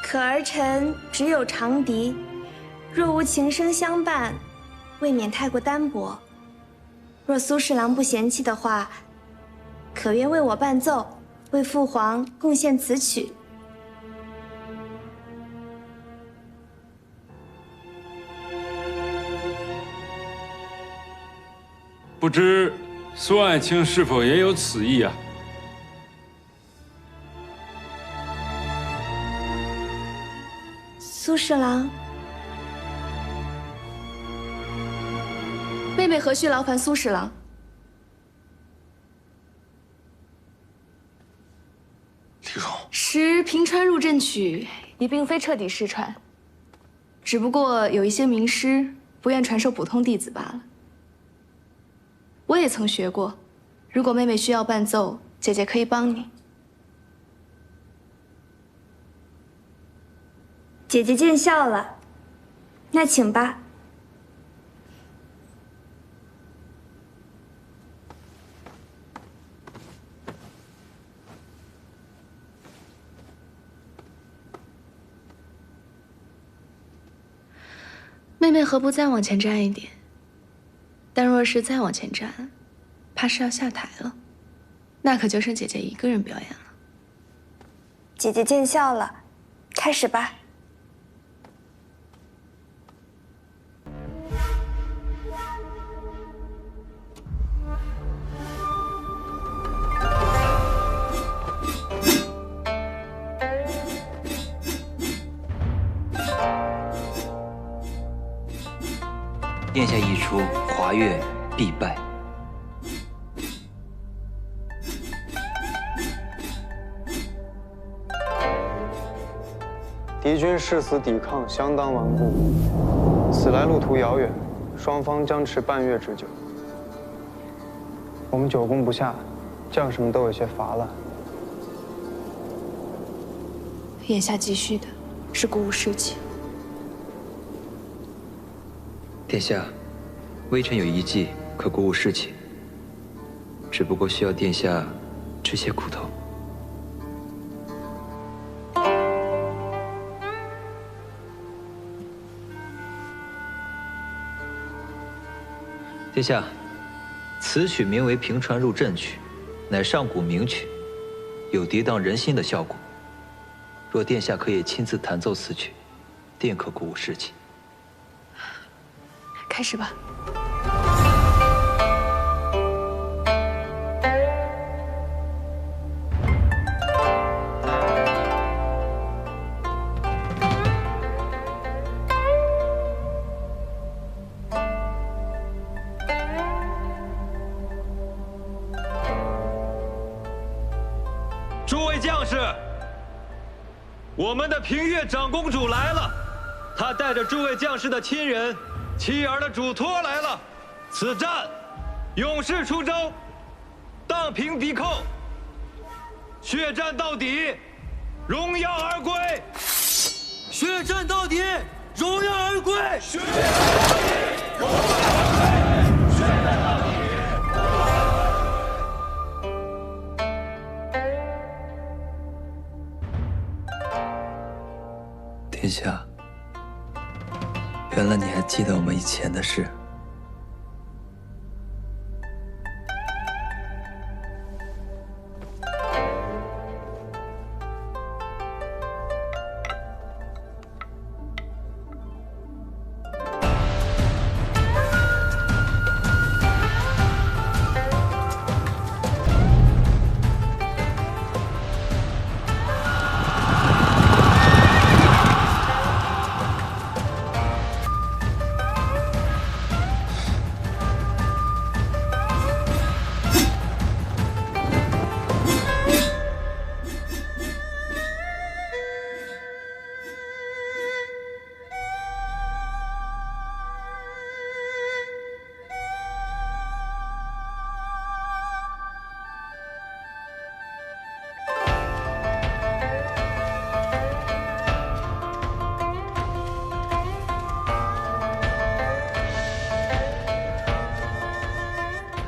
可儿臣只有长笛，若无情声相伴，未免太过单薄。若苏侍郎不嫌弃的话，可愿为我伴奏，为父皇贡献此曲？不知苏爱卿是否也有此意啊？苏侍郎，妹妹何须劳烦苏侍郎？李荣，时平川入阵曲已并非彻底失传，只不过有一些名师不愿传授普通弟子罢了。我也曾学过，如果妹妹需要伴奏，姐姐可以帮你。姐姐见笑了，那请吧。妹妹何不再往前站一点？但若是再往前站，怕是要下台了，那可就剩姐姐一个人表演了。姐姐见笑了，开始吧。殿下一出，华乐必败。敌军誓死抵抗，相当顽固。此来路途遥远，双方僵持半月之久。我们久攻不下，将士们都有些乏了。眼下急需的是鼓舞士气。殿下，微臣有一计可鼓舞士气，只不过需要殿下吃些苦头。殿下，此曲名为《平川入阵曲》，乃上古名曲，有涤荡人心的效果。若殿下可以亲自弹奏此曲，定可鼓舞士气。开始吧。诸位将士，我们的平越长公主来了，她带着诸位将士的亲人、妻儿的嘱托来了。此战，勇士出征，荡平敌寇，血战到底，荣耀而归。血战到底，荣耀而归。血战到底，荣耀而归。血战到底。殿下，原来你还记得我们以前的事。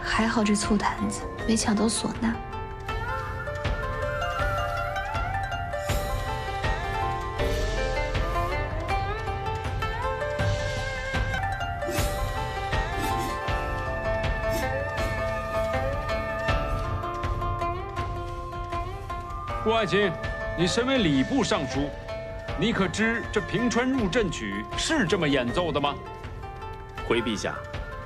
还好这醋坛子没抢走唢呐。顾爱卿，你身为礼部尚书，你可知这平川入阵曲是这么演奏的吗？回陛下，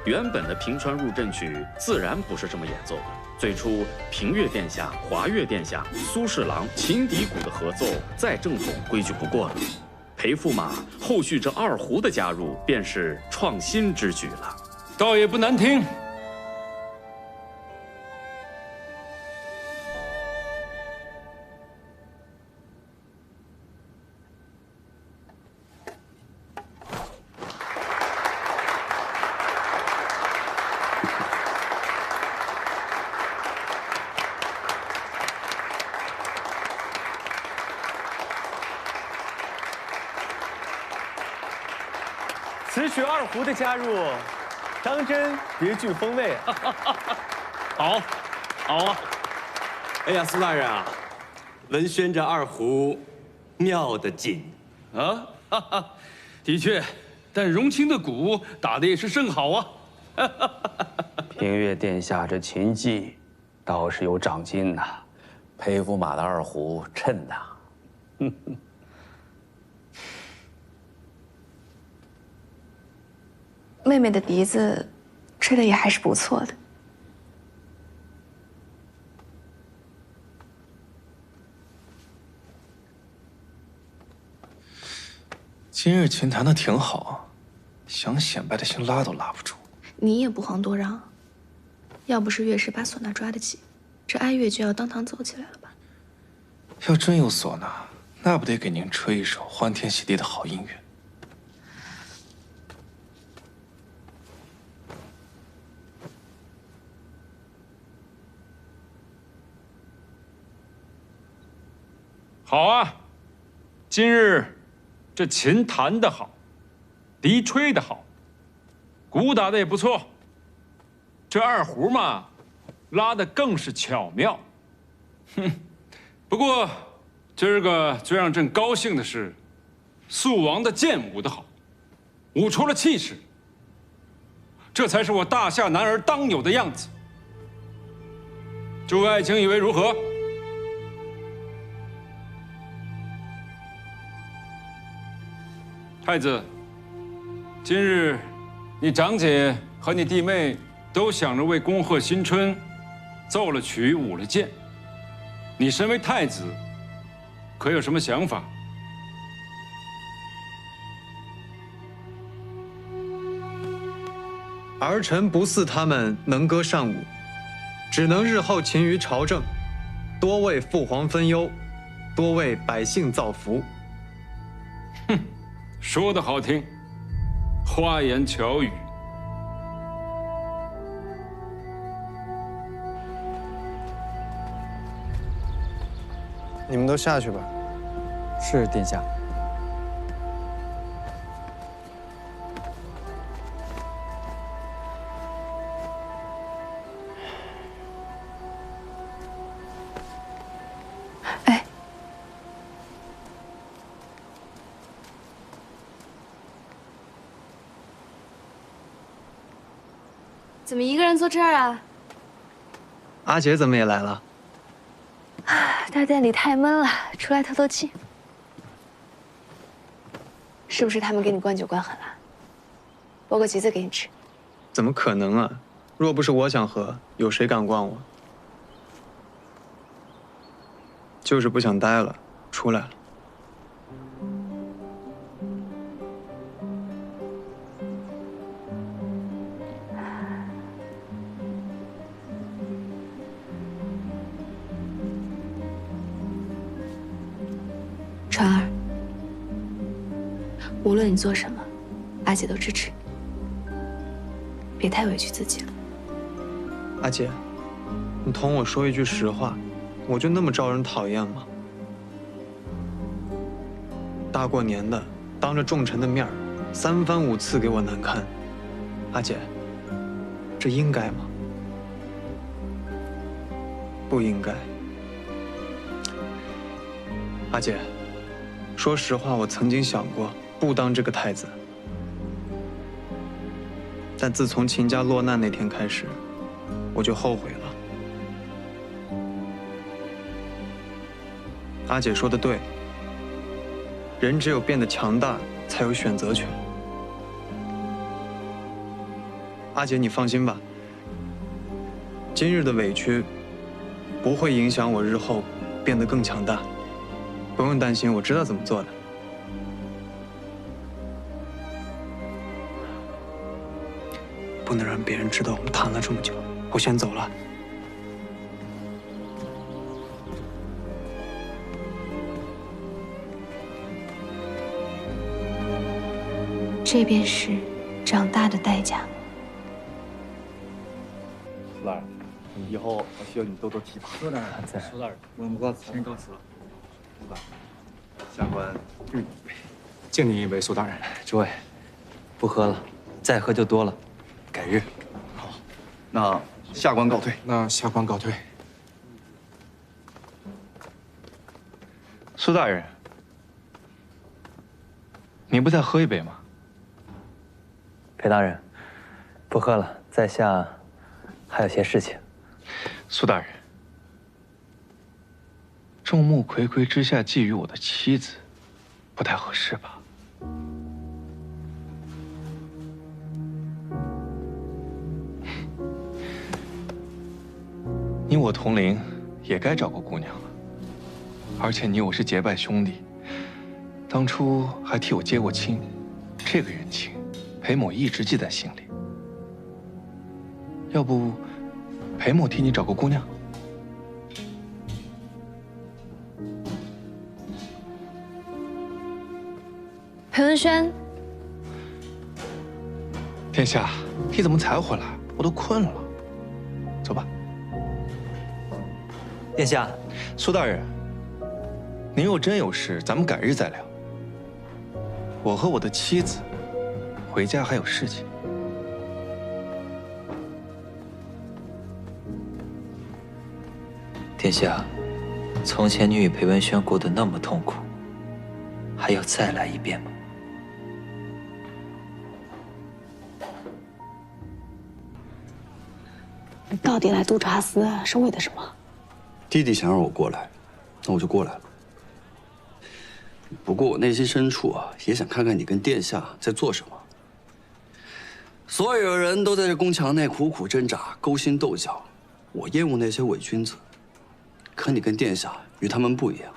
原本的平川入阵曲自然不是这么演奏的。最初，平越殿下、华越殿下、苏侍郎、秦笛鼓的合奏再正统规矩不过了。裴驸马后续这二胡的加入，便是创新之举了。倒也不难听。此曲二胡的加入，当真别具风味啊！好，好啊！哎呀，苏大人啊，文轩这二胡妙得紧啊，哈哈，的确，但荣清的鼓打得也是甚好啊。平越殿下这琴技倒是有长进呐，裴驸马的二胡趁呐。妹妹的笛子吹的也还是不错的。今日琴弹的挺好，想显摆的心拉都拉不住。你也不遑多让，要不是乐师把唢呐抓得起，这哀乐就要当堂走起来了吧？要真有唢呐，那不得给您吹一首欢天喜地的好音乐？好啊，今日这琴弹得好，笛吹得好，鼓打得也不错。这二胡嘛，拉得更是巧妙。哼，不过今儿个最让朕高兴的是，肃王的剑舞得好，舞出了气势。这才是我大夏男儿当有的样子。诸位爱卿以为如何？太子，今日你长姐和你弟妹都想着为恭贺新春，奏了曲，舞了剑。你身为太子，可有什么想法？儿臣不似他们能歌善舞，只能日后勤于朝政，多为父皇分忧，多为百姓造福。哼，说得好听，花言巧语。你们都下去吧。是殿下。哎，怎么一个人坐这儿啊？阿姐怎么也来了？大殿里太闷了，出来透透气。是不是他们给你灌酒灌狠了？剥个橘子给你吃。怎么可能啊！若不是我想喝，有谁敢灌我？就是不想待了，出来了。川儿，无论你做什么，阿姐都支持你，别太委屈自己了。阿姐，你同我说一句实话，我就那么招人讨厌吗？大过年的，当着众臣的面儿，3番5次给我难堪，阿姐，这应该吗？不应该。阿姐，说实话，我曾经想过不当这个太子，但自从秦家落难那天开始，我就后悔了。阿姐说的对，人只有变得强大，才有选择权。阿姐，你放心吧，今日的委屈不会影响我日后变得更强大，不用担心，我知道怎么做的。不能让别人知道我们谈了这么久，我先走了。这便是长大的代价。苏大人，以后我需要你多多提拔。苏大人在。苏大人，我们告辞，先告辞了。苏大人，下官敬您一杯，苏大人。诸位，不喝了，再喝就多了，改日。好，那下官告退。那下官告退。苏大人，你不再喝一杯吗？裴大人，不喝了，在下还有些事情。苏大人，众目睽睽之下觊觎我的妻子，不太合适吧？你我同龄，也该找个姑娘了。而且你我是结拜兄弟，当初还替我接过亲，这个人情。裴某一直记在心里，要不裴某替你找个姑娘？裴文轩，殿下，你怎么才回来？我都困了。走吧。殿下，苏大人，您若真有事，咱们改日再聊。我和我的妻子。回家还有事情。殿下，从前你与裴文轩过得那么痛苦，还要再来一遍吗？你到底来督察司是为的什么？弟弟想让我过来，那我就过来了。不过我内心深处啊，也想看看你跟殿下在做什么。所有人都在这宫墙内苦苦挣扎、勾心斗角，我厌恶那些伪君子。可你跟殿下与他们不一样，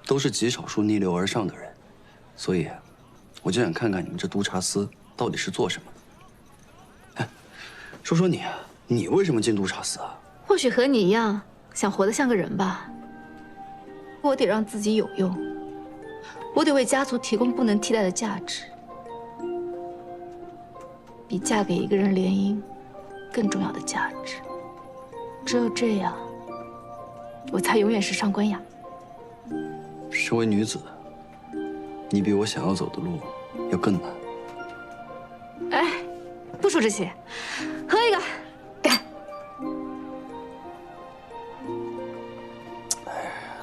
都是极少数逆流而上的人，所以，我就想看看你们这督察司到底是做什么的。哎，说说你啊，你为什么进督察司啊？或许和你一样，想活得像个人吧。我得让自己有用，我得为家族提供不能替代的价值。比嫁给一个人联姻更重要的价值，只有这样，我才永远是上官雅。身为女子，你比我想要走的路要更难。哎，不说这些，喝一个，干！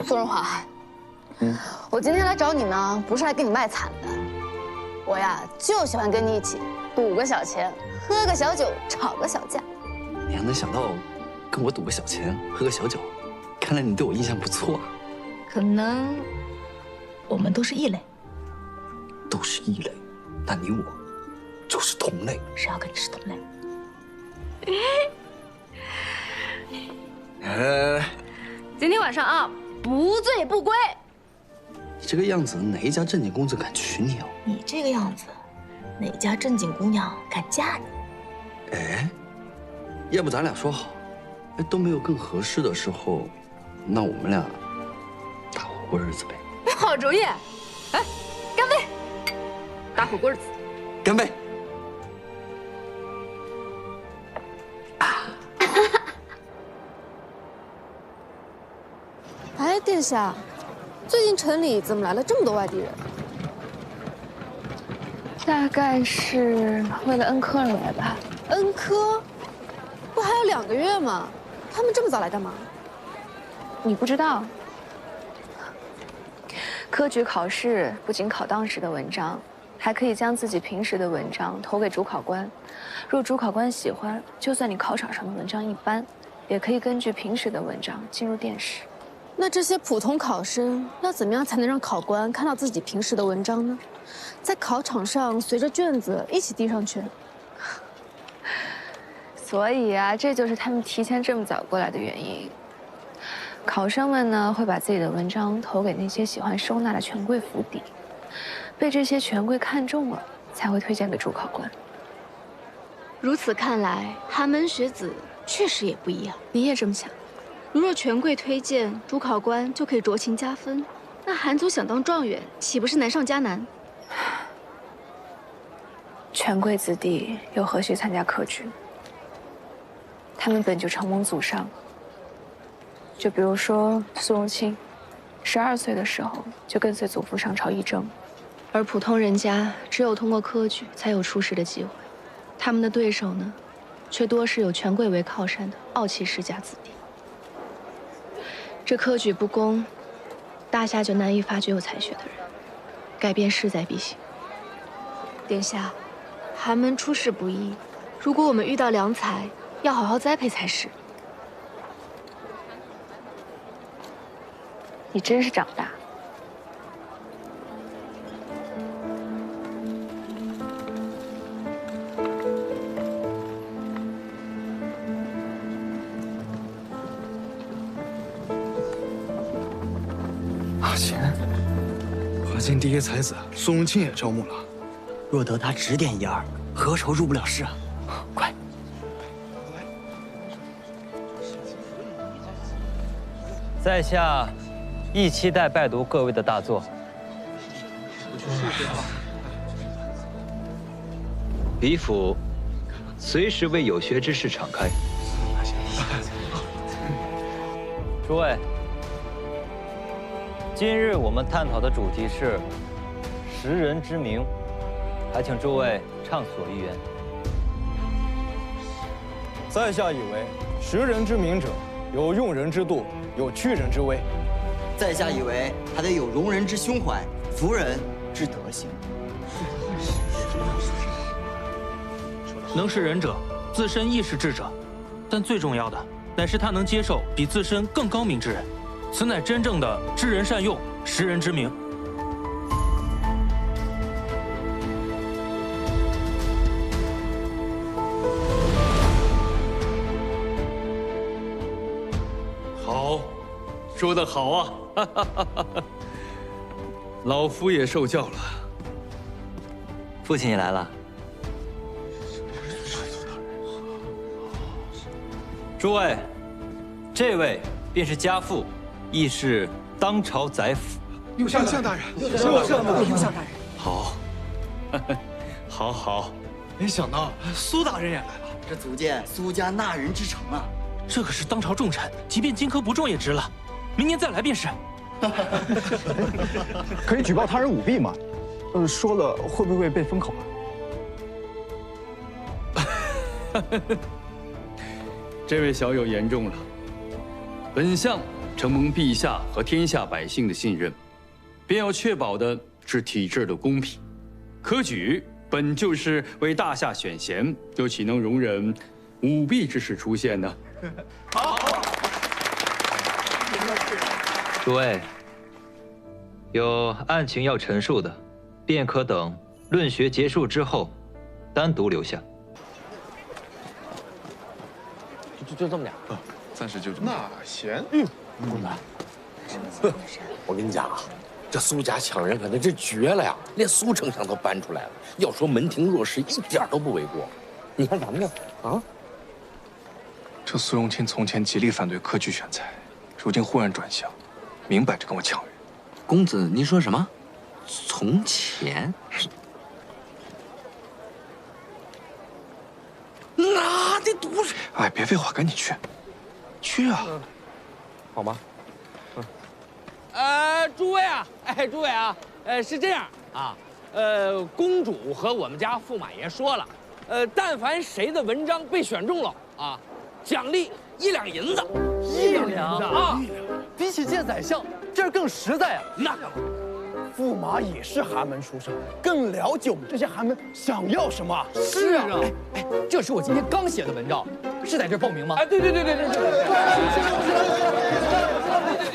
苏荣华，我今天来找你呢，不是来跟你卖惨的，我呀就喜欢跟你一起。赌个小钱，喝个小酒，吵个小架。你还能想到跟我赌个小钱，喝个小酒，看来你对我印象不错啊。可能我们都是异类。都是异类，那你我就是同类。谁要跟你是同类？今天晚上啊，不醉不归。你这个样子，哪一家正经公子敢娶你哦？你这个样子。哪家正经姑娘敢嫁你？哎，要不咱俩说好，哎都没有更合适的时候，那我们俩大伙过日子呗。哎，好主意！哎，干杯！大伙过日子。干杯！哎，殿下，最近城里怎么来了这么多外地人？大概是为了恩科而来吧。恩科，不还有2个月吗？他们这么早来干嘛？你不知道，科举考试不仅考当时的文章，还可以将自己平时的文章投给主考官。若主考官喜欢，就算你考场上的文章一般，也可以根据平时的文章进入殿试。那这些普通考生要怎么样才能让考官看到自己平时的文章呢？在考场上随着卷子一起递上去。所以啊，这就是他们提前这么早过来的原因。考生们呢，会把自己的文章投给那些喜欢收纳的权贵府邸，被这些权贵看中了，才会推荐给主考官。如此看来，寒门学子确实也不一样。你也这么想？如若权贵推荐，主考官就可以酌情加分，那韩族想当状元，岂不是难上加难？权贵子弟又何须参加科举？他们本就承蒙祖上。就比如说苏荣清，12岁的时候就跟随祖父上朝议政，而普通人家只有通过科举才有出仕的机会。他们的对手呢，却多是有权贵为靠山的傲气世家子弟。这科举不公，大夏就难以发掘有才学的人，改变势在必行。殿下，寒门出仕不易，如果我们遇到良才，要好好栽培才是。你真是长大。阿贤，华沁第一才子苏荣清也招募了，若得他指点一二，何愁入不了仕啊？快！在下亦期待拜读各位的大作。李府随时为有学之士敞开。诸位，今日我们探讨的主题是识人之明，还请诸位畅所欲言。在下以为，识人之明者，有用人之度，有去人之威。在下以为，还得有容人之胸怀，服人之德行。能识人者，自身亦是智者，但最重要的乃是他能接受比自身更高明之人，此乃真正的知人善用，识人之明。好，说得好啊！老夫也受教了。父亲也来了。诸位，这位便是家父，亦是当朝宰辅。右相大人，右相大人。好，好好。没想到苏大人也来了，这足见苏家纳人之诚啊！这可是当朝重臣，即便金科不中也值了。明年再来便是。可以举报他人舞弊吗？说了会不会被封口啊？这位小友言重了。本相承蒙陛下和天下百姓的信任，便要确保的是体制的公平。科举本就是为大夏选贤，又岂能容忍舞弊之事出现呢？好。诸位，有案情要陈述的，便可等论学结束之后，单独留下。就这么点，暂时就这么。那贤，公子，我跟你讲啊，这苏家抢人可那是绝了呀，连苏丞相都搬出来了。要说门庭若市，一点都不为过。你看咱们这啊，这苏荣清从前极力反对科举选才，如今忽然转向，明摆着跟我抢人。公子，您说什么？从前？那得多少？哎，别废话，赶紧去，去啊！好吗？诸位啊，诸位啊，是这样啊，公主和我们家驸马爷说了，但凡谁的文章被选中了啊，奖励1两银子。1两啊！比起见宰相，这儿更实在啊。那驸马也是寒门出身，更了解我们这些寒门想要什么。是啊，这是我今天刚写的文章，是在这儿报名吗？对。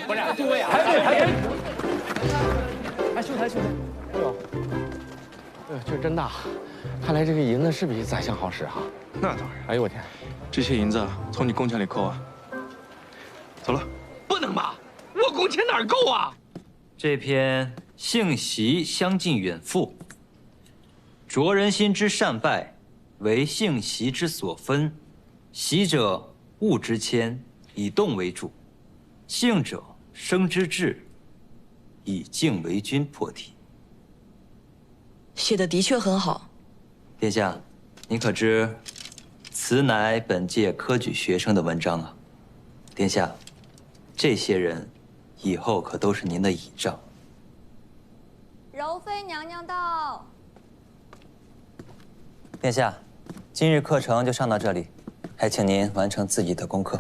不是，诸位啊，哎，兄台，哎呦，这真大，看来这个银子是比宰相好使啊。那当然。哎呦我天，这些银子从你工钱里扣啊。走了。不能吧？我工钱哪儿够啊？这篇幸习相近远赴，着人心之善败，为幸习之所分。习者，物之谦，以动为主；幸者，生之志，以静为君。破题。写的的确很好。殿下，您可知，此乃本届科举学生的文章啊！殿下，这些人以后可都是您的倚仗。柔妃娘娘到。殿下，今日课程就上到这里，还请您完成自己的功课。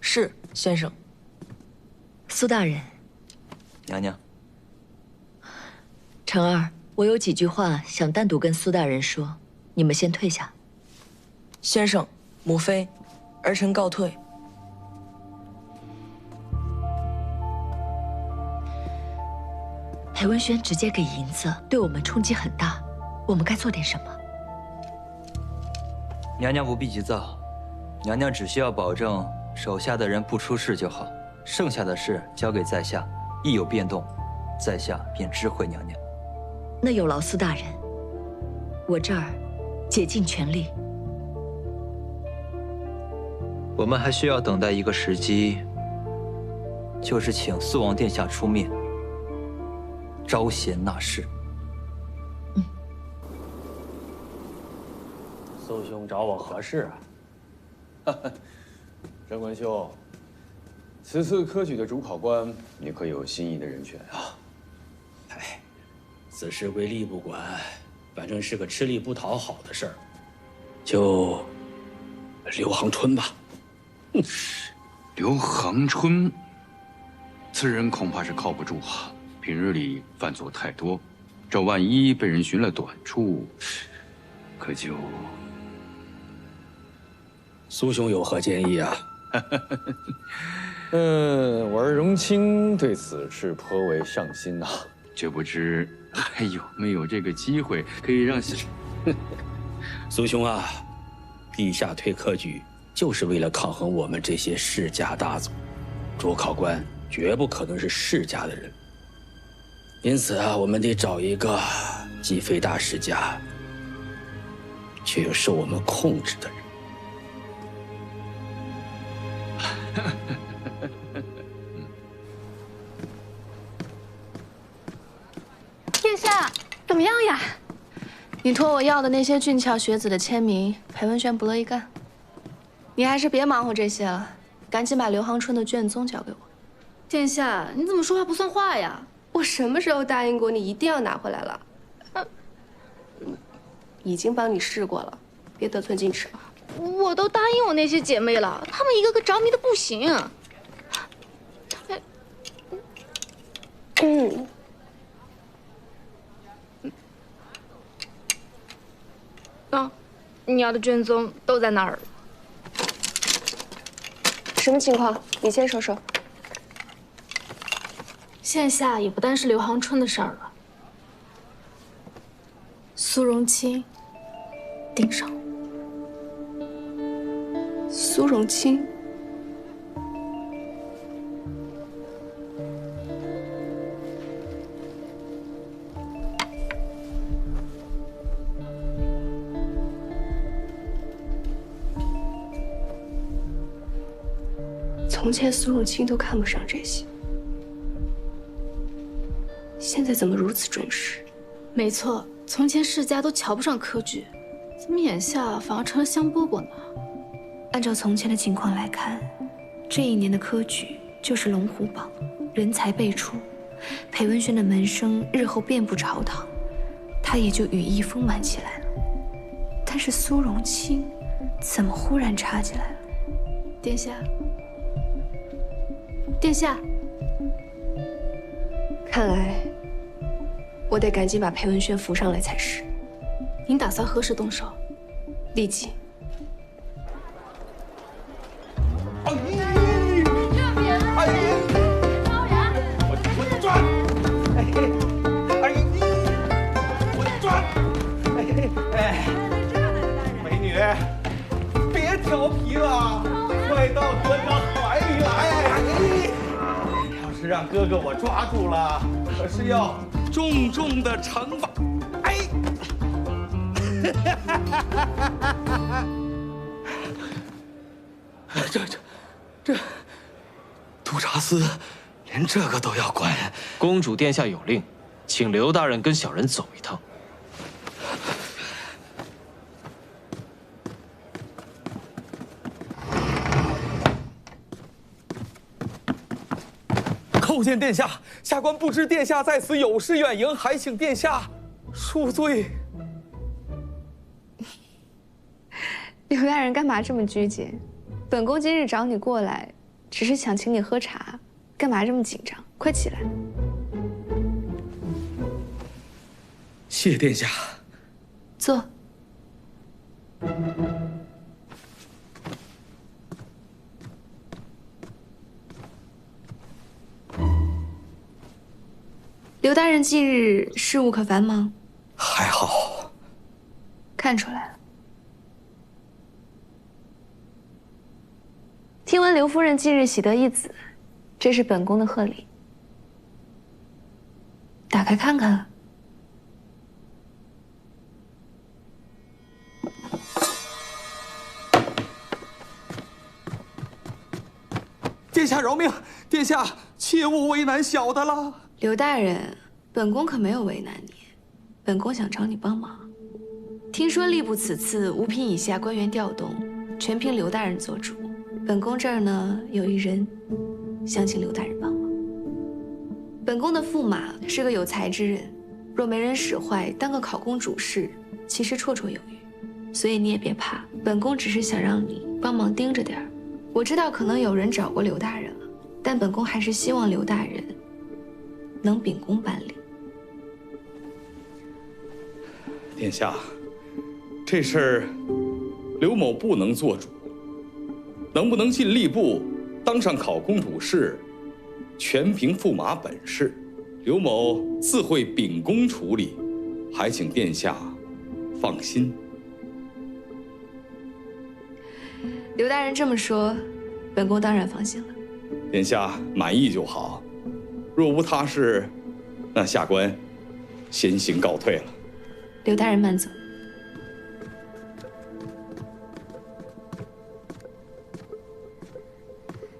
是，先生。苏大人，娘娘，成儿，我有几句话想单独跟苏大人说，你们先退下。先生，母妃，儿臣告退。裴文轩直接给银子，对我们冲击很大，我们该做点什么？娘娘不必急躁，娘娘只需要保证手下的人不出事就好，剩下的事交给在下，一有变动，在下便知会娘娘。那有劳苏大人，我这儿竭尽全力。我们还需要等待一个时机，就是请肃王殿下出面，招贤纳士。苏兄找我何事啊？张冠兄，此次科举的主考官，你可有心仪的人选啊？哎，此事归吏部管，反正是个吃力不讨好的事儿，就刘航春吧。刘航春，此人恐怕是靠不住啊！平日里犯错太多，这万一被人寻了短处，可就……苏兄有何建议啊？我儿荣清对此事颇为上心呐，却不知还有没有这个机会可以让苏兄啊，陛下推科举就是为了抗衡我们这些世家大族，主考官绝不可能是世家的人，因此啊，我们得找一个既非大世家，却又受我们控制的人。殿下，怎么样呀？你托我要的那些俊俏学子的签名，裴文轩不乐意干。你还是别忙活这些了，赶紧把刘航春的卷宗交给我。殿下，你怎么说话不算话呀？我什么时候答应过你一定要拿回来了？已经帮你试过了，别得寸进尺了。我都答应我那些姐妹了，她们一个个着迷的不行。你要的卷宗都在那儿了。什么情况？你先说说。现下也不单是刘航春的事儿了。苏荣清盯上了。苏荣清。从前苏荣清都看不上这些，现在怎么如此准时？没错，从前世家都瞧不上科举，怎么眼下反而成了香饽饽呢？按照从前的情况来看，这一年的科举就是龙虎榜，人才辈出，裴文轩的门生日后遍布朝堂，他也就羽翼丰满起来了。但是苏荣清怎么忽然插进来了？殿下，殿下，看来我得赶紧把裴文轩扶上来才是。您打算何时动手？立即。哎，让哥哥我抓住了，可是要重重的惩罚。哎，这，督察司连这个都要管。公主殿下有令，请刘大人跟小人走一趟。叩见殿下，下官不知殿下在此有失远迎，还请殿下恕罪。刘大人干嘛这么拘谨？本宫今日找你过来，只是想请你喝茶，干嘛这么紧张？快起来！谢殿下。坐。刘大人近日事务可繁吗？还好。看出来了。听闻刘夫人近日喜得一子，这是本宫的贺礼。打开看看。殿下饶命！殿下切勿为难小的了。刘大人，本宫可没有为难你，本宫想找你帮忙。听说吏部此次5品以下官员调动，全凭刘大人做主。本宫这儿呢有一人，想请刘大人帮忙。本宫的驸马是个有才之人，若没人使坏，当个考功主事，其实绰绰有余。所以你也别怕，本宫只是想让你帮忙盯着点儿。我知道可能有人找过刘大人了，但本宫还是希望刘大人能秉公办理。殿下，这事儿刘某不能做主，能不能进吏部当上考功主事，全凭驸马本事。刘某自会秉公处理，还请殿下放心。刘大人这么说，本宫当然放心了。殿下满意就好，若无他事，那下官先行告退了。刘大人慢走。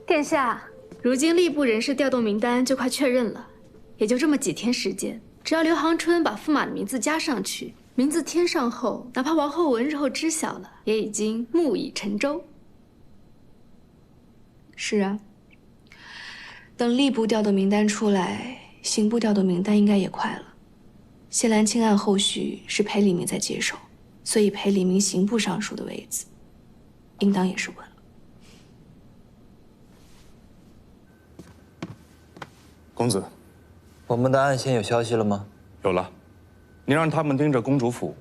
殿下，如今吏部人事调动名单就快确认了，也就这么几天时间，只要刘航春把驸马的名字加上去，名字添上后，哪怕王后文日后知晓了，也已经木已成舟。是啊，等吏部调动名单出来，刑部调动名单应该也快了。谢兰清案后续是裴礼明在接手，所以裴礼明刑部尚书的位子，应当也是稳了。公子，我们的案件有消息了吗？有了，你让他们盯着公主府。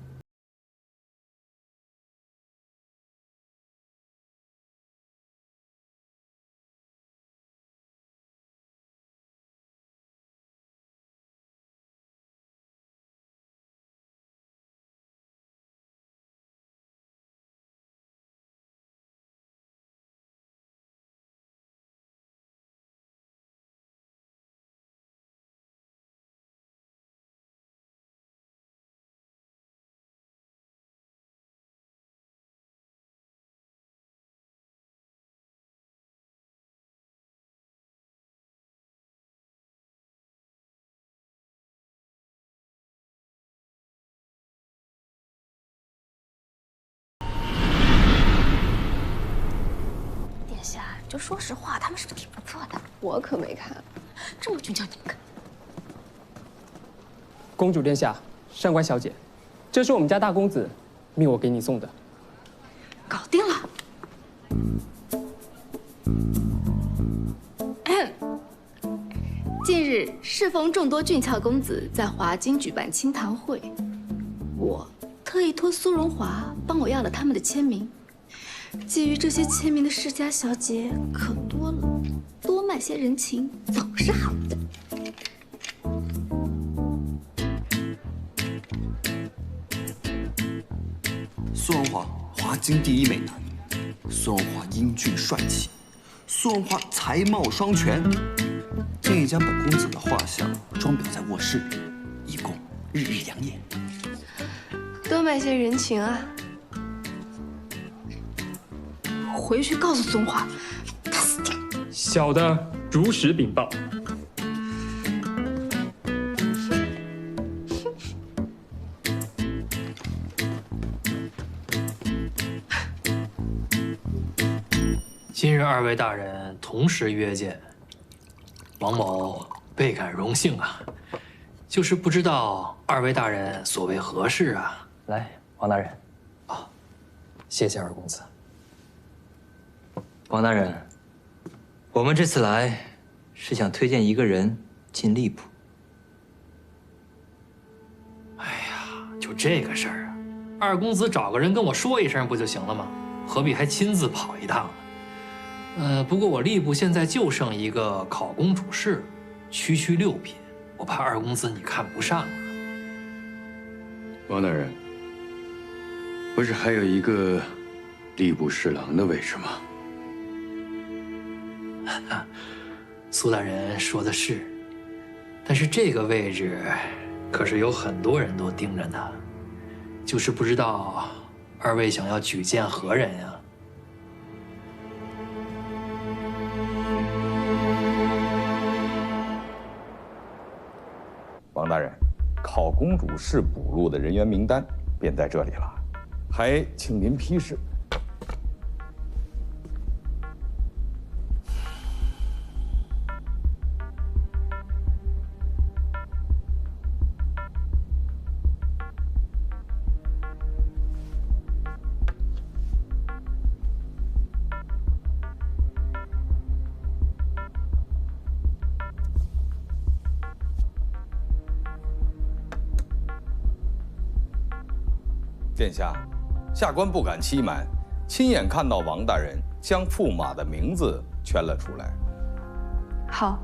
就说实话，他们是挺不错的。我可没看，这么俊叫你们看。公主殿下，上官小姐，这是我们家大公子命我给你送的。搞定了。近日适逢众多俊俏公子在华京举办清谈会，我特意托苏荣华帮我要了他们的签名。觊觎这些签名的世家小姐可多了，多卖些人情总是好的。苏荣华，华京第一美男；苏荣华英俊帅气；苏荣华才貌双全。建议将本公子的画像装裱在卧室里，以供日日养眼。多卖些人情啊！回去告诉宗华，他死定。小的如实禀报。今日二位大人同时约见，王某倍感荣幸啊。就是不知道二位大人所谓何事啊？来，王大人。啊，谢谢二公子。王大人，我们这次来是想推荐一个人进吏部。哎呀，就这个事儿啊，二公子找个人跟我说一声不就行了吗？何必还亲自跑一趟呢？不过我吏部现在就剩一个考公主事，区区6品，我怕二公子你看不上啊。王大人，不是还有一个吏部侍郎的位置吗？苏大人说的是，但是这个位置可是有很多人都盯着呢，就是不知道二位想要举荐何人呀？王大人，考公主室补录的人员名单便在这里了，还请您批示。殿下，下官不敢欺瞒，亲眼看到王大人将驸马的名字圈了出来。好，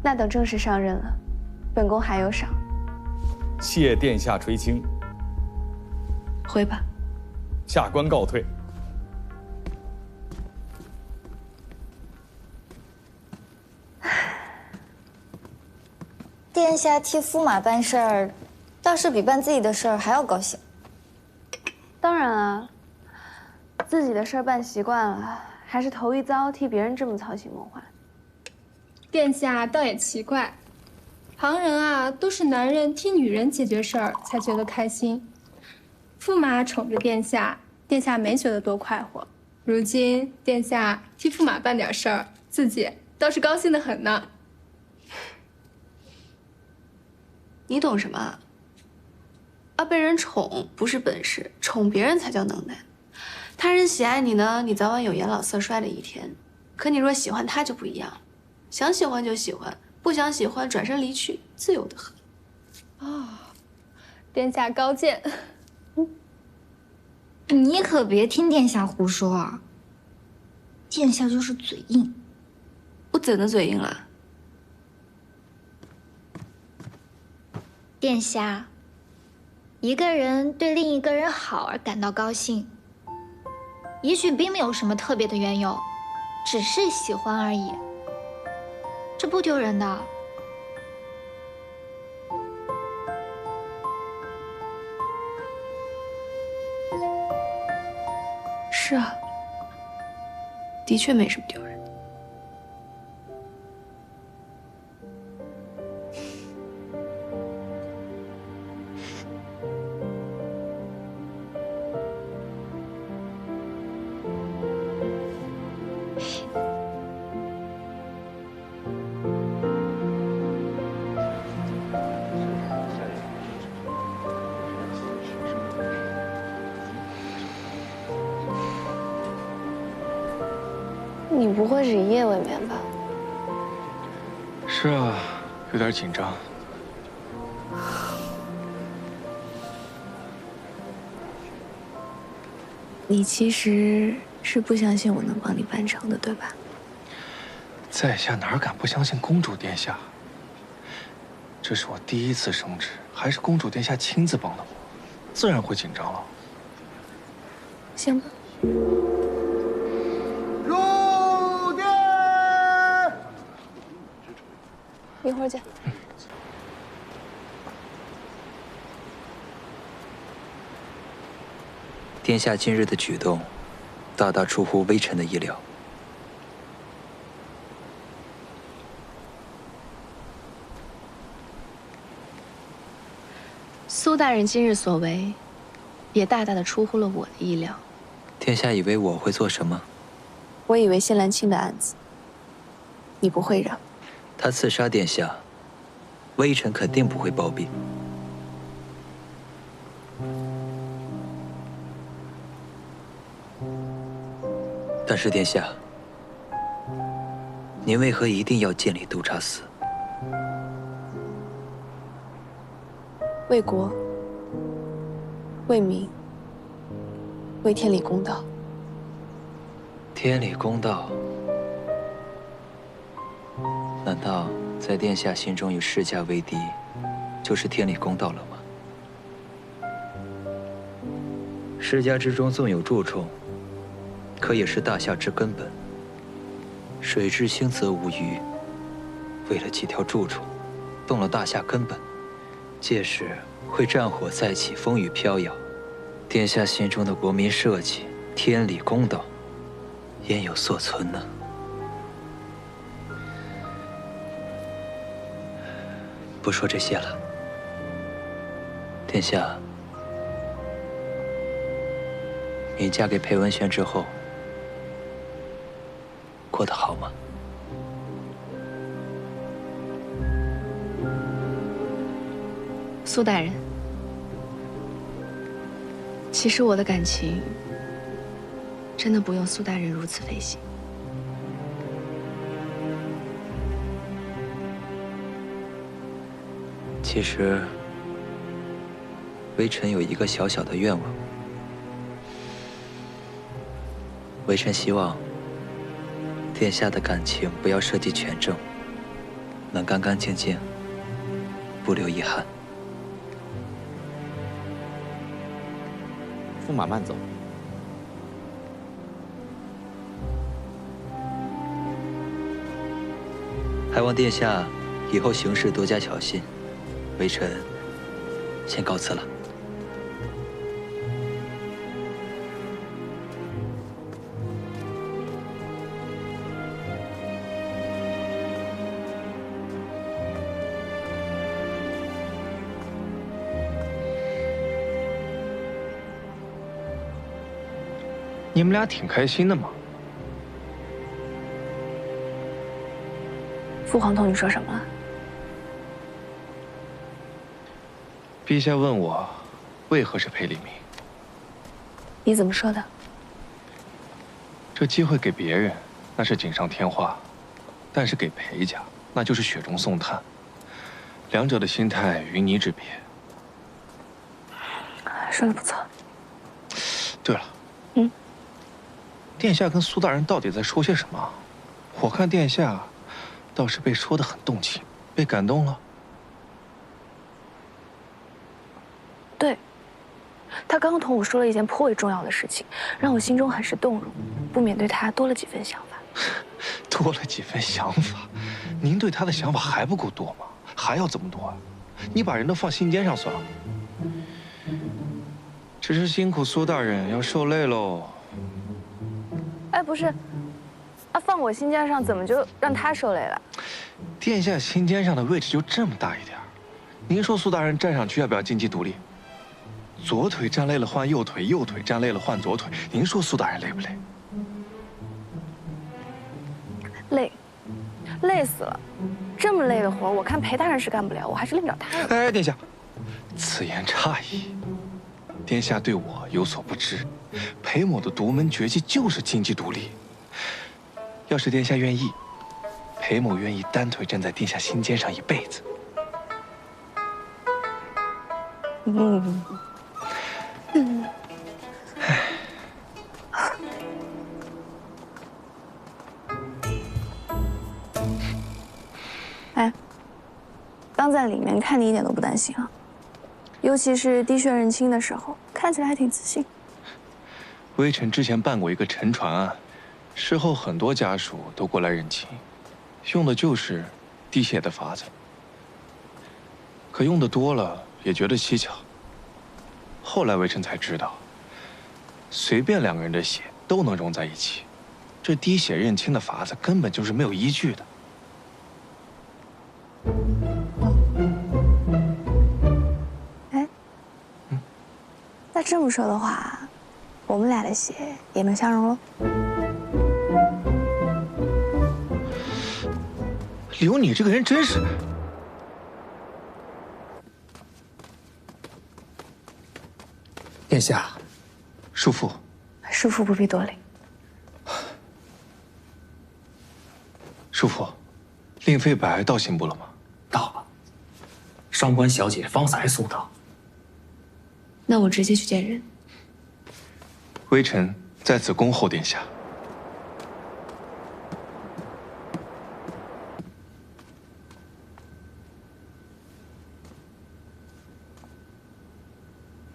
那等正式上任了，本宫还有赏。谢殿下垂青。回吧。下官告退。殿下替驸马办事儿，倒是比办自己的事儿还要高兴。当然啊，自己的事儿办习惯了，还是头一遭替别人这么操心梦幻。殿下倒也奇怪，旁人啊都是男人替女人解决事儿才觉得开心，驸马宠着殿下，殿下没觉得多快活。如今殿下替驸马办点事儿，自己倒是高兴得很呢。你懂什么？要被人宠不是本事，宠别人才叫能耐。他人喜爱你呢，你早晚有颜老色衰的一天。可你若喜欢他就不一样，想喜欢就喜欢，不想喜欢转身离去，自由的很。哦，殿下高见。你可别听殿下胡说啊！殿下就是嘴硬。我怎的嘴硬了？殿下，一个人对另一个人好而感到高兴，也许并没有什么特别的缘由，只是喜欢而已，这不丢人的。是啊，的确没什么丢人的。你不会是一夜未眠吧？是啊，有点紧张。你其实是不相信我能帮你办成的，对吧？在下哪敢不相信公主殿下？这是我第一次升职，还是公主殿下亲自帮的我，自然会紧张了。行吧。入殿！一会儿见。殿下今日的举动，大大出乎微臣的意料。苏大人今日所为，也大大的出乎了我的意料。殿下以为我会做什么？我以为谢兰清的案子，你不会让。他刺杀殿下，微臣肯定不会包庇。但是殿下，您为何一定要建立督察司？为国，为民，为天理公道。天理公道，难道在殿下心中与世家为敌，就是天理公道了吗？世家之中纵有蛀虫，可也是大夏之根本。水至清则无鱼，为了几条蛀虫，动了大夏根本，届时会战火再起，风雨飘摇。殿下心中的国民社稷、天理公道，焉有所存呢？不说这些了。殿下，你嫁给裴文轩之后，过得好吗？苏大人，其实我的感情真的不用苏大人如此费心。其实，微臣有一个小小的愿望。微臣希望殿下的感情不要涉及权政，能干干净净，不留遗憾。驸马慢走。还望殿下以后行事多加小心。微臣先告辞了。你们俩挺开心的嘛。父皇同你说什么了？陛下问我，为何是裴礼明？你怎么说的？这机会给别人，那是锦上添花；但是给裴家，那就是雪中送炭。两者的心态云泥之别。说的不错。对了，殿下跟苏大人到底在说些什么？我看殿下倒是被说得很动情，被感动了。对，他刚刚同我说了一件颇为重要的事情，让我心中很是动容，不免对他多了几分想法。多了几分想法？您对他的想法还不够多吗？还要怎么多啊？你把人都放心尖上算了。只是辛苦苏大人要受累喽。哎，不是，放我心尖上，怎么就让他受累了？殿下心尖上的位置就这么大一点，您说苏大人站上去要不要经济独立？左腿站累了换右腿，右腿站累了换左腿，您说苏大人累不累？累，累死了！这么累的活，我看裴大人是干不了，我还是令不了他。哎，殿下，此言差矣。殿下对我有所不知，裴某的独门绝技就是经济独立。要是殿下愿意，裴某愿意单腿站在殿下心尖上一辈子。哎，刚在里面看你一点都不担心啊，尤其是滴血认亲的时候，看起来还挺自信。微臣之前办过一个沉船案，事后很多家属都过来认亲，用的就是滴血的法子，可用的多了也觉得蹊跷。后来微臣才知道，随便2个人的血都能融在一起，这滴血认亲的法子根本就是没有依据的。哎，那这么说的话，我们俩的血也能相融喽？刘，你这个人真是……殿下，叔父，叔父不必多礼。叔父，令妃白到刑部了吗？到了，上官小姐方才送到。那我直接去见人。微臣在此恭候殿下。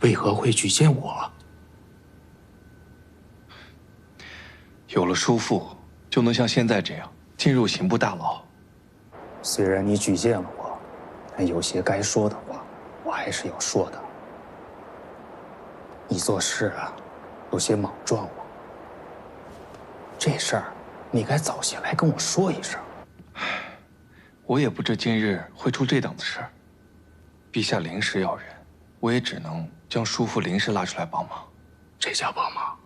为何会举荐我？有了叔父，就能像现在这样进入刑部大牢。虽然你举荐了我，但有些该说的话，我还是要说的。你做事啊，有些莽撞了。这事儿，你该早些来跟我说一声。我也不知今日会出这档子事儿。陛下临时要人，我也只能将叔父临时拉出来帮忙。这叫帮忙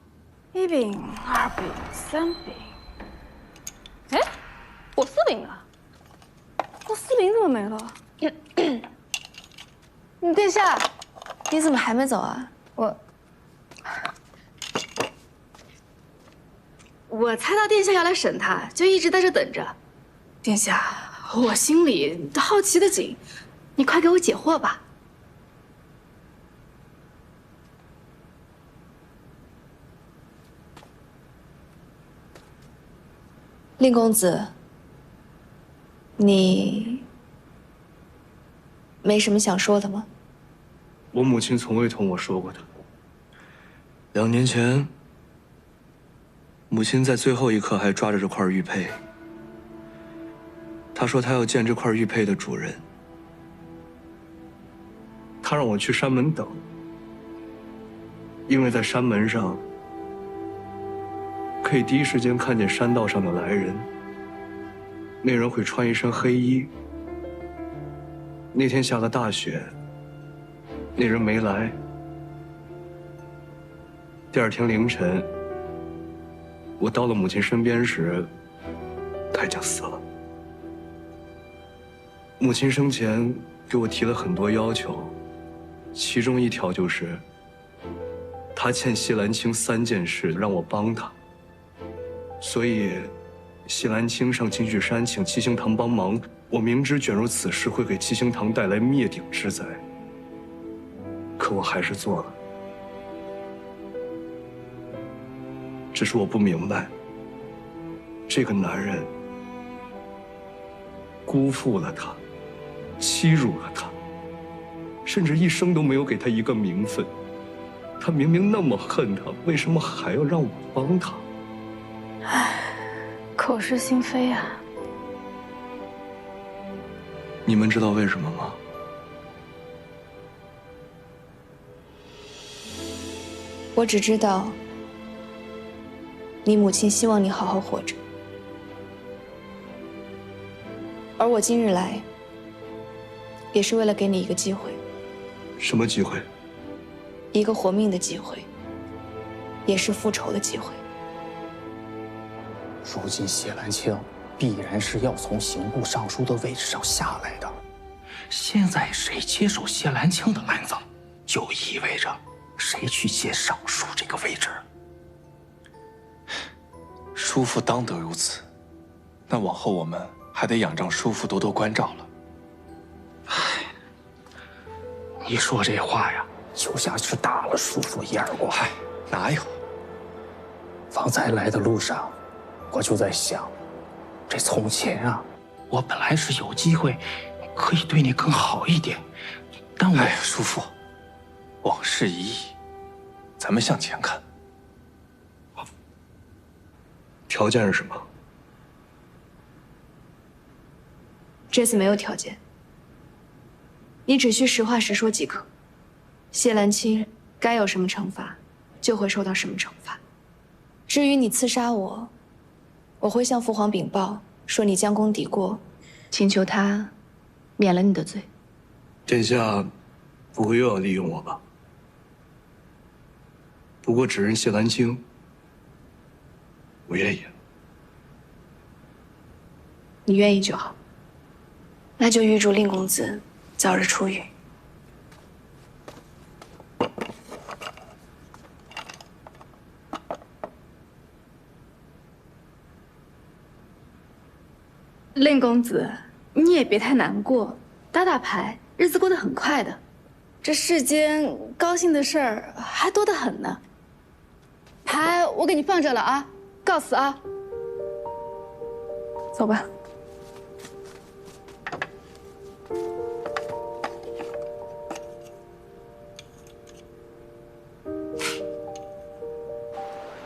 ？1饼、2饼、3饼。哎，我4饼啊！我4饼怎么没了？殿下，你怎么还没走啊？我猜到殿下要来审他，就一直在这等着。殿下，我心里好奇的紧，你快给我解惑吧。令公子，你没什么想说的吗？我母亲从未同我说过的。2年前，母亲在最后一刻还抓着这块玉佩。她说她要见这块玉佩的主人。她让我去山门等，因为在山门上可以第一时间看见山道上的来人。那人会穿一身黑衣。那天下了大雪，那人没来。第2天凌晨，我到了母亲身边时，她已经死了。母亲生前给我提了很多要求，其中一条就是，她欠谢兰青3件事，让我帮她。所以，谢兰青上金玉山请七星堂帮忙，我明知卷入此事会给七星堂带来灭顶之灾，可我还是做了。只是我不明白，这个男人辜负了她，欺辱了她，甚至一生都没有给她一个名分。他明明那么恨她，为什么还要让我帮他？唉，口是心非啊。你们知道为什么吗？我只知道，你母亲希望你好好活着，而我今日来，也是为了给你一个机会。什么机会？一个活命的机会，也是复仇的机会。如今谢兰青必然是要从刑部尚书的位置上下来的。现在谁接手谢兰青的案子，就意味着谁去接尚书这个位置。叔父当得如此，那往后我们还得仰仗叔父多多关照了。唉，你说这话呀，就像是打了叔父一耳光。嗨，哪有？方才来的路上，我就在想，这从前啊，我本来是有机会可以对你更好一点，但我……哎呀，叔父，往事已矣，咱们向前看。条件是什么？这次没有条件，你只需实话实说即可。谢兰青该有什么惩罚，就会受到什么惩罚。至于你刺杀我，我会向父皇禀报，说你将功抵过，请求他免了你的罪。殿下不会又要利用我吧？不过指认谢兰青，我愿意。你愿意就好。那就预祝令公子早日出狱。令公子，你也别太难过，打打牌，日子过得很快的。这世间高兴的事儿还多得很呢。牌我给你放这了啊，告辞啊。走吧。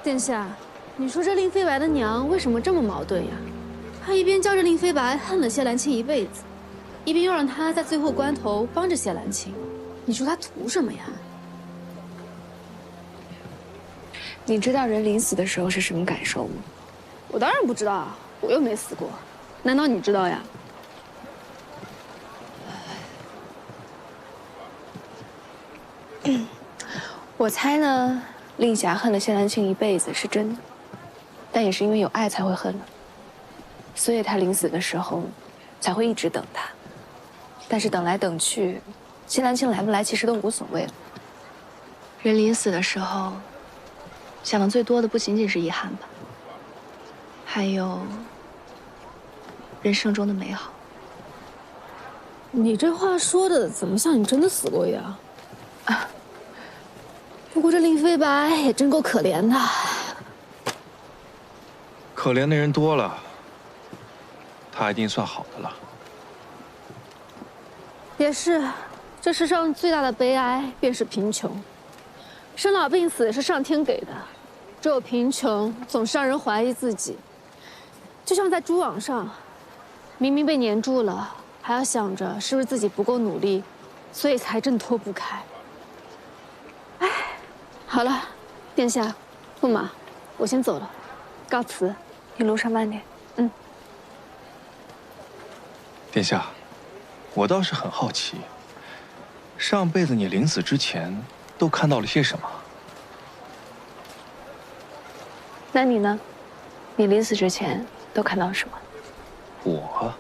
殿下，你说这令飞白的娘为什么这么矛盾呀？她一边教着令飞白恨了谢兰青一辈子，一边又让他在最后关头帮着谢兰青，你说她图什么呀？你知道人临死的时候是什么感受吗？我当然不知道啊，我又没死过，难道你知道呀？我猜呢，令霞恨了谢兰青一辈子是真的，但也是因为有爱才会恨了，所以她临死的时候才会一直等他。但是等来等去，谢兰青来不来其实都无所谓了。人临死的时候，想的最多的不仅仅是遗憾吧，还有人生中的美好。你这话说的怎么像你真的死过一样？啊，不过这令飞白也真够可怜的。可怜的人多了，他一定算好的了。也是，这世上最大的悲哀便是贫穷。生老病死是上天给的，只有贫穷总是让人怀疑自己。就像在蛛网上，明明被粘住了，还要想着是不是自己不够努力，所以才挣脱不开。哎，好了，殿下，驸马，我先走了，告辞。你路上慢点。嗯。殿下，我倒是很好奇，上辈子你临死之前都看到了些什么？那你呢？你临死之前都看到了什么？我。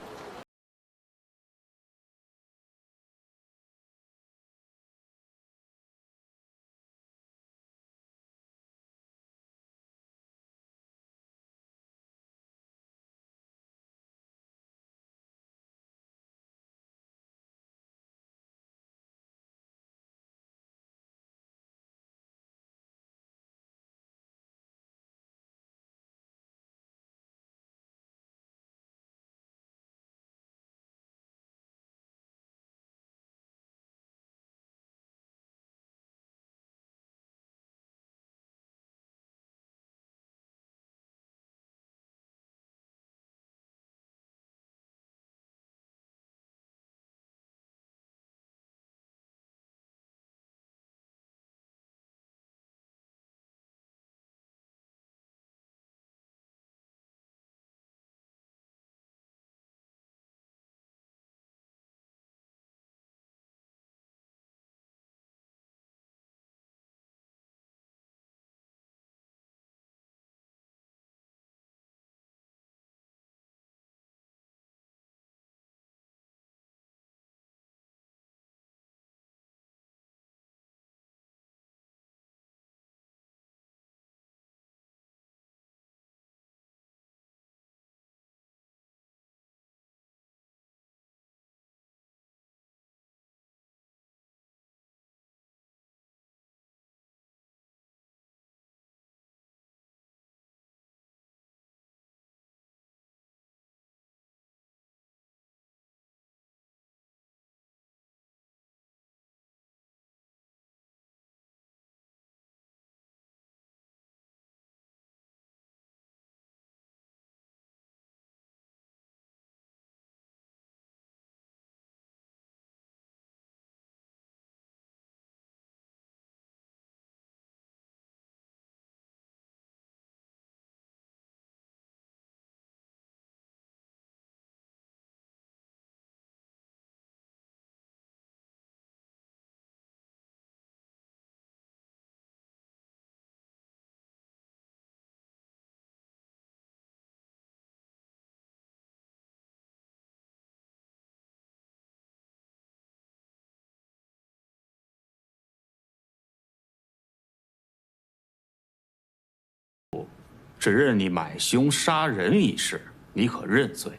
只认你买凶杀人一事，你可认罪？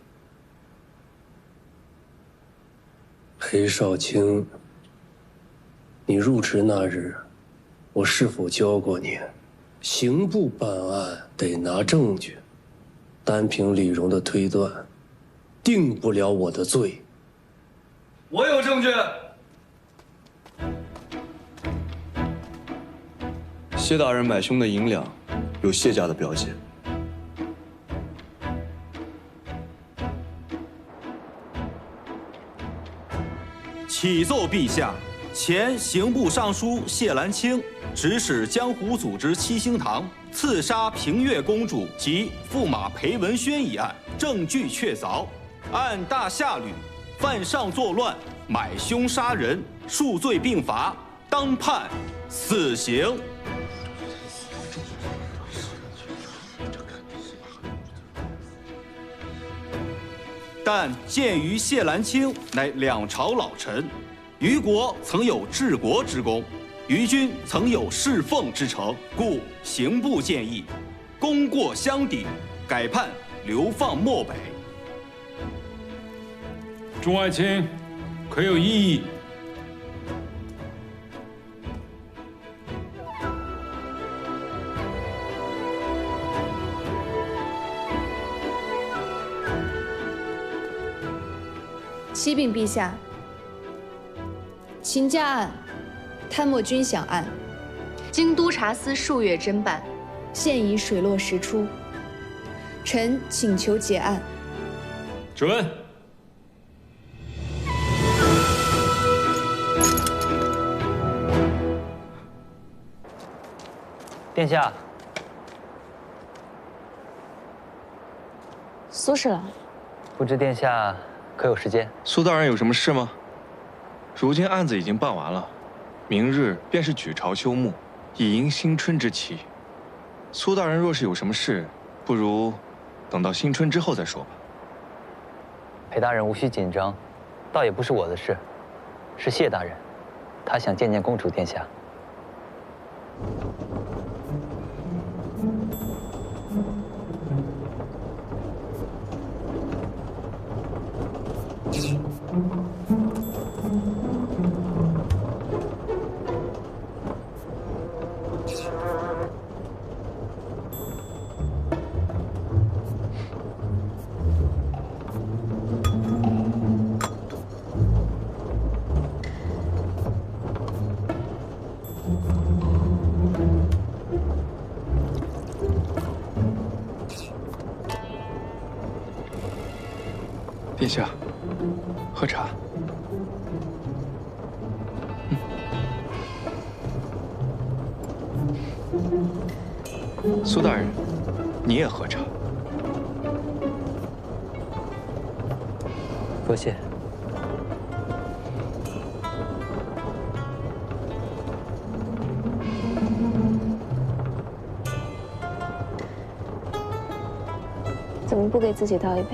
裴少卿，你入职那日，我是否教过你，刑部办案得拿证据，单凭李荣的推断，定不了我的罪。我有证据。谢大人买凶的银两，有谢家的标记。启奏陛下，前刑部尚书谢兰卿指使江湖组织七星堂刺杀平越公主及驸马裴文轩一案，证据确凿，按大下律，犯上作乱、买凶杀人，数罪并罚，当判死刑。但鉴于谢兰卿乃两朝老臣，于国曾有治国之功，于君曾有侍奉之诚，故刑部建议，功过相抵，改判流放漠北。众爱卿，可有异议？启禀陛下，秦家案、贪墨军饷案，经督察司数月侦办，现已水落石出。臣请求结案。准。殿下，苏侍郎，不知殿下可有时间？苏大人有什么事吗？如今案子已经办完了，明日便是举朝休沐，以迎新春之期。苏大人若是有什么事，不如等到新春之后再说吧。裴大人无需紧张，倒也不是我的事，是谢大人，他想见见公主殿下。殿下，喝茶。苏大人，你也喝茶。多谢。怎么不给自己倒一杯？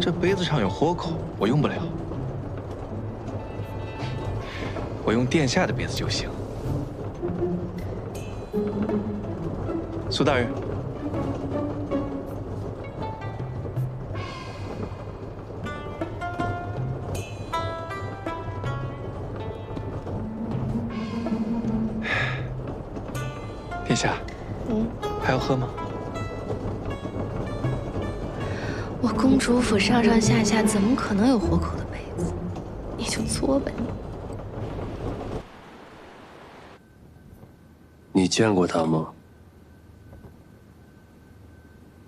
这杯子上有豁口，我用不了。我用殿下的杯子就行。苏大人，殿下，还要喝吗？我公主府上上下下怎么可能有活口的杯子？你就作吧你。你见过他吗？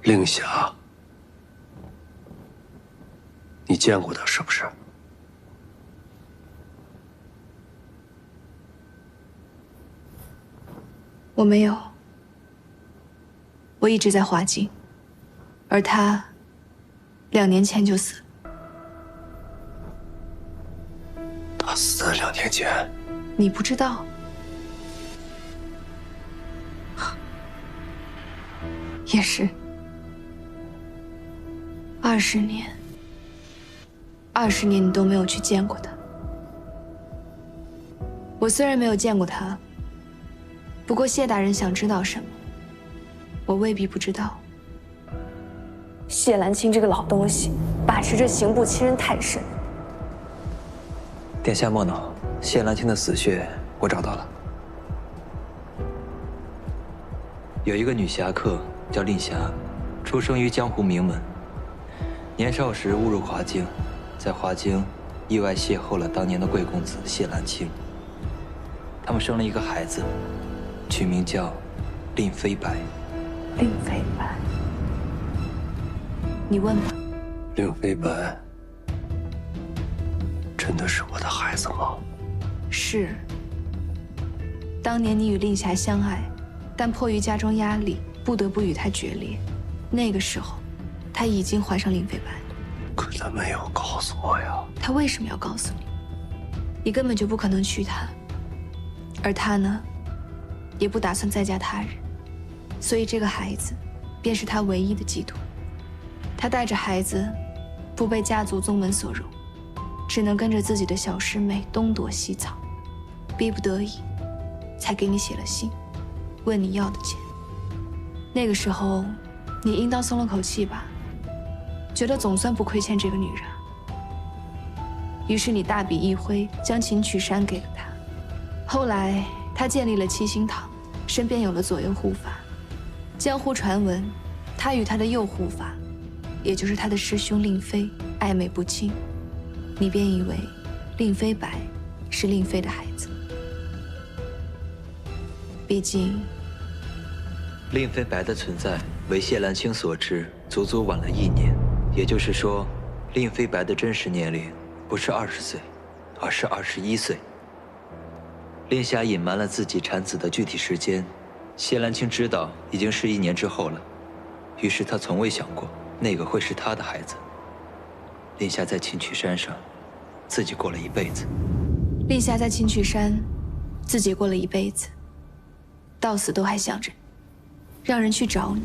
令霞，你见过他是不是？我没有，我一直在华境，而他2年前就死了。他死在2年前？你不知道？也是，20年，20年你都没有去见过他。我虽然没有见过他，不过谢大人想知道什么，我未必不知道。谢兰清这个老东西，把持着刑部亲人太甚。殿下莫恼，谢兰清的死穴我找到了。有一个女侠客叫令霞，出生于江湖名门。年少时误入华京，在华京意外邂逅了当年的贵公子谢兰清。他们生了一个孩子，取名叫令飞白。令飞白，你问吧。令飞白，真的是我的孩子吗？是。当年你与令霞相爱，但迫于家中压力，不得不与他决裂。那个时候，他已经怀上令飞白。可他没有告诉我呀。他为什么要告诉你？你根本就不可能娶她，而他呢，也不打算再嫁他人，所以这个孩子，便是他唯一的寄托。他带着孩子，不被家族宗门所容，只能跟着自己的小师妹东躲西藏，逼不得已，才给你写了信，问你要的钱。那个时候，你应当松了口气吧，觉得总算不亏欠这个女人。于是你大笔一挥，将秦曲山给了她。后来她建立了七星堂，身边有了左右护法。江湖传闻，她与她的右护法，也就是她的师兄令飞暧昧不清，你便以为令飞白是令飞的孩子。毕竟，令飞白的存在为谢兰清所知，足足晚了1年。也就是说，令飞白的真实年龄不是20岁，而是21岁。令霞隐瞒了自己产子的具体时间，谢兰清知道已经是1年之后了，于是她从未想过那个会是她的孩子。令霞在秦曲山上，自己过了一辈子。令霞在秦曲山，自己过了一辈子，到死都还想着让人去找你，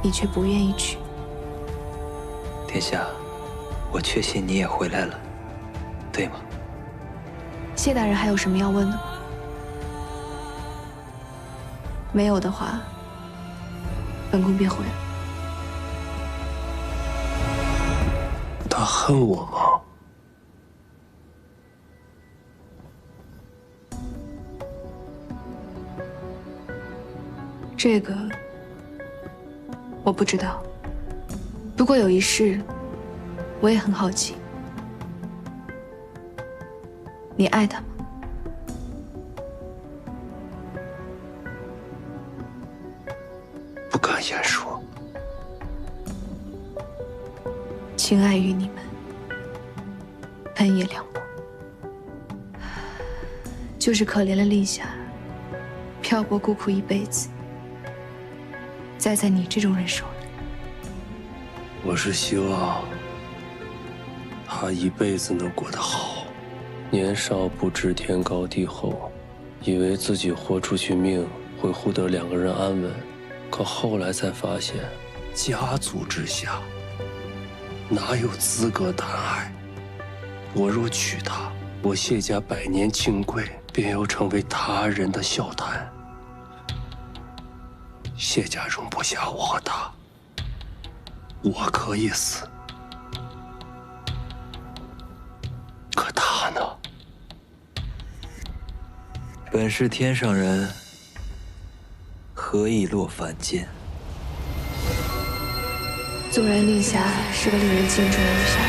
你却不愿意去。殿下，我确信你也回来了，对吗？谢大人还有什么要问的吗？没有的话，本宫便回了。他恨我吗？这个我不知道。不过有一事，我也很好奇。你爱他吗？不敢言说。情爱于你们，喷也凉薄。就是可怜了丽霞，漂泊孤苦一辈子，栽在你这种人手里。我是希望他一辈子能过得好。年少不知天高地厚，以为自己豁出去命会护得2个人安稳，可后来才发现，家族之下哪有资格谈爱？我若娶她，我谢家100年清贵便要成为他人的笑谈。谢家容不下我和他，我可以死，可他呢？本是天上人，何以落凡间？纵然丽霞是个令人敬重的女侠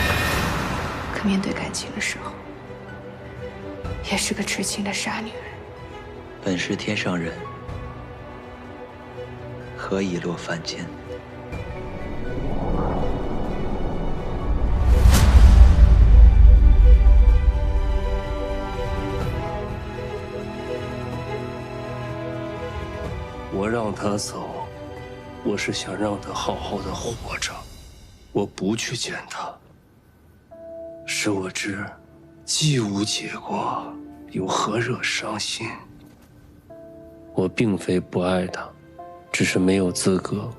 客，可面对感情的时候，也是个痴情的傻女人。本是天上人，何以落凡间？我让他走，我是想让他好好的活着。我不去见他，使我知既无结果，又何惹伤心？我并非不爱他，只是没有资格，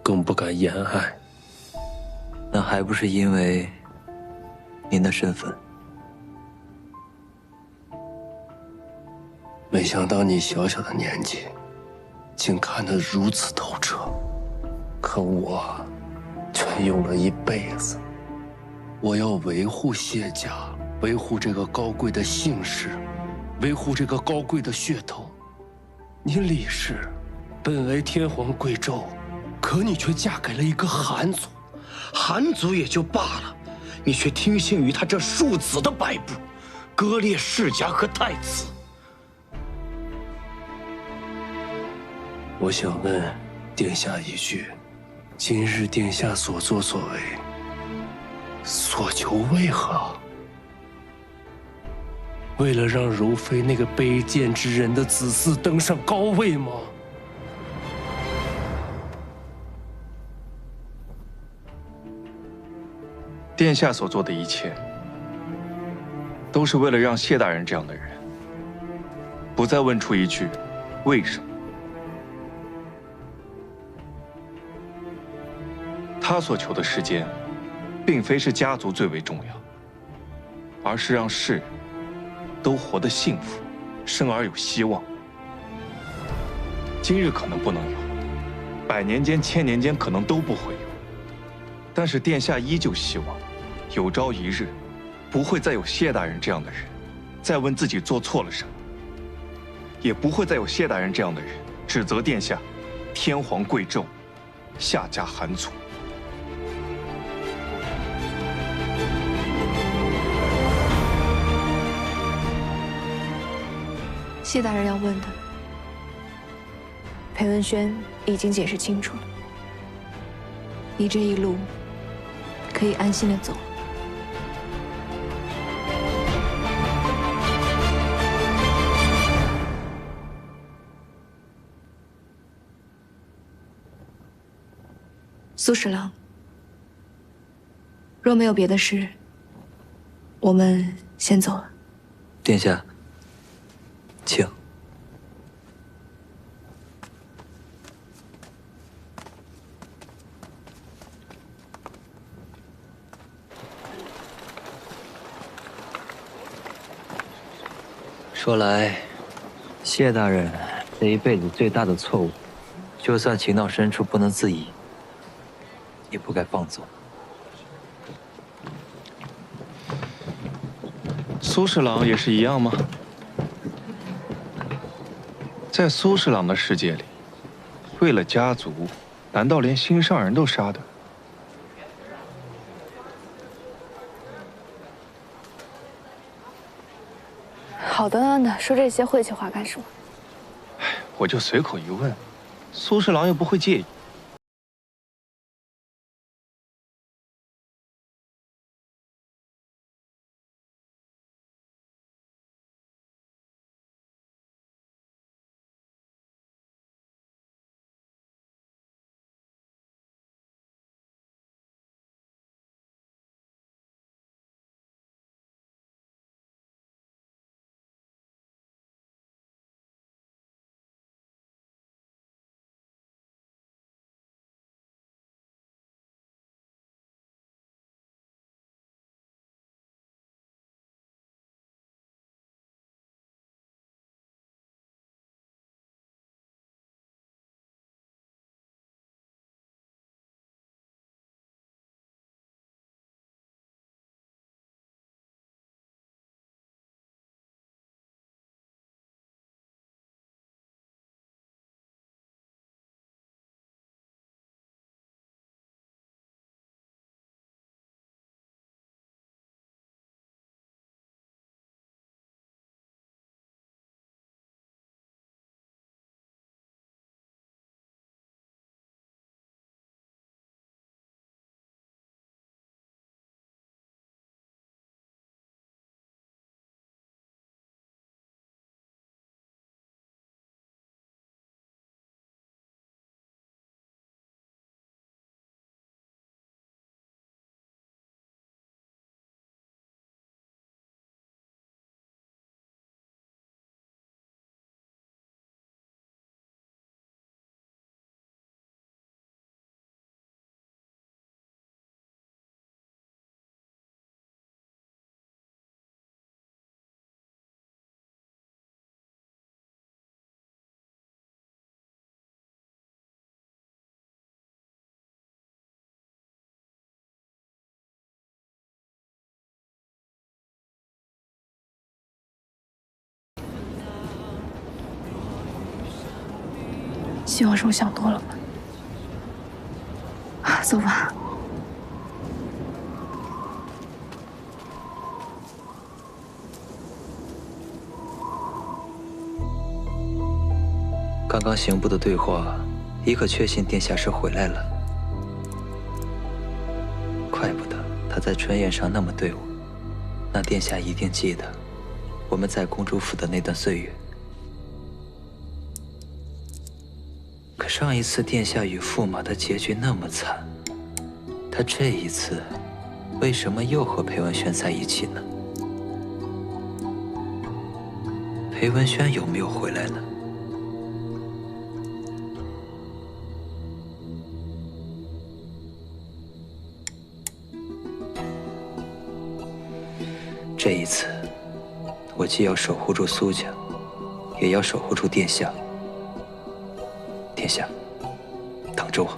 更不敢言爱。那还不是因为您的身份？没想到你小小的年纪，竟看得如此透彻，可我却用了一辈子。我要维护谢家，维护这个高贵的姓氏，维护这个高贵的血统。你李氏本为天皇贵胄，可你却嫁给了一个韩族。韩族也就罢了，你却听信于他这庶子的摆布，割裂世家和太子。我想问殿下一句：今日殿下所作所为，所求为何？为了让如妃那个卑贱之人的子嗣登上高位吗？殿下所做的一切，都是为了让谢大人这样的人，不再问出一句“为什么”。他所求的世间，并非是家族最为重要，而是让世人都活得幸福，生而有希望。今日可能不能有，100年间、1000年间可能都不会有，但是殿下依旧希望，有朝一日，不会再有谢大人这样的人，再问自己做错了什么，也不会再有谢大人这样的人指责殿下，天皇贵胄，下嫁韩族。谢大人要问的，裴文轩已经解释清楚了。你这一路可以安心的走。苏侍郎，若没有别的事，我们先走了。殿下，请。说来，谢大人这一辈子最大的错误，就算情到深处不能自已，也不该放纵。苏侍郎也是一样吗？在苏侍郎的世界里，为了家族，难道连心上人都杀的？好端端的说这些晦气话干什么？我就随口一问，苏侍郎又不会介意。希望是我想多了吧。啊，走吧。刚刚刑部的对话，已可确信殿下是回来了。怪不得他在春宴上那么对我，那殿下一定记得我们在公主府的那段岁月。可上一次殿下与驸马的结局那么惨，他这一次为什么又和裴文轩在一起呢？裴文轩有没有回来呢？这一次，我既要守护住苏家，也要守护住殿下。殿下，等着我。